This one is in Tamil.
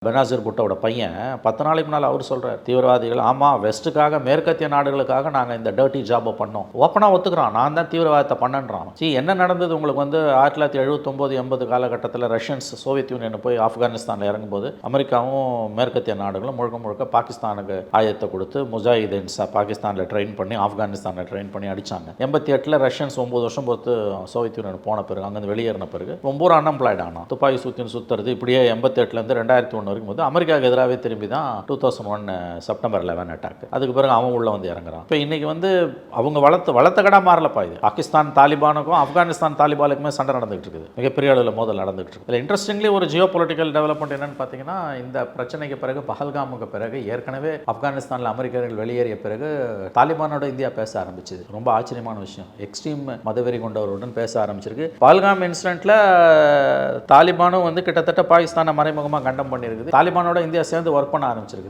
பெனாசிர் புட்டோட பையன் 10 நாளைக்கு முன்னால் அவர் சொல்கிறார், தீவிரவாதிகள் ஆமாம் வெஸ்ட்டுக்காக மேற்கத்திய நாடுகளுக்காக நாங்கள் இந்த டர்ட்டி ஜாபை பண்ணோம். ஓப்பனாக ஒத்துக்கிறான், நான் தான் தீவிரவாதத்தை பண்ணன்றான். என்ன நடந்தது உங்களுக்கு 1979-80 காலகட்டத்தில் ரஷ்யன்ஸ் சோவியத் யூனியனை போய் ஆப்கானிஸ்தானில் இறங்கும்போது அமெரிக்காவும் மேற்கத்திய நாடுகளும் முழுக்க பாகிஸ்தானுக்கு ஆயத்தை கொடுத்து முஜாஹிதீன்ஸை பாகிஸ்தானில் ட்ரெயின் பண்ணி ஆப்கானிஸ்தானில் ட்ரெயின் பண்ணி அடித்தாங்க. 88 ரஷ்யன்ஸ் 9 வருஷம் பொறுத்து சோவியத் யூனியன் போன பிறகு அங்கேருந்து வெளியேறின பிறகு ரொம்ப அன்எம்ப்ளாய்ட் ஆனான். துப்பாக்கி சுற்றுறது இப்படியே 88 2001 வரைக்கும் போது அமெரிக்காவுக்கு எதிராகவே திரும்பி தான் 2001 செப்டம்பர் 11 அட்டாக். அதுக்கு பிறகு அவன் உள்ள வந்து இறங்குறான். இப்போ இன்னைக்கு அவங்க வளர்த்த கடை மாறலப்பா. இது பாகிஸ்தான் தாலிபானுக்கும் ஆப்கானிஸ்தான் தாலிபானுக்குமே சண்டை நடந்துகிட்டு இருக்குது. மிகப்பெரிய அளவில் மோதல் நடந்துகிட்டு இருக்கு. இதில் இன்ட்ரெஸ்டிங்லி ஒரு ஜியோ பொலிட்டிக்கல் டெவலப்மெண்ட் என்னன்னு பார்த்தீங்கன்னா, இந்த பிரச்சனைக்கு பிறகு பஹல்காமுக்கு பிறகு ஏற்கனவே ஆப்கானிஸ்தானில் அமெரிக்கர்கள் வெளியேறிய பிறகு தாலிபானோட இந்தியா பேச ஆரம்பிச்சது. ரொம்ப ஆச்சரியமான விஷயம். எக்ஸ்ட்ரீம் மதவெறி கொண்டவருடன் பேச ஆரம்பிச்சிருக்கு. பஹல்காம் இன்சிடென்ட்ல தாலிபானும் கிட்டத்தட்ட பாகிஸ்தானை மறைமுகமாக கண்டம் பண்ணியிருக்கு. தாலிபானோட இந்தியா சேர்ந்து ஒர்க் பண்ண ஆரம்பிச்சிருக்குது.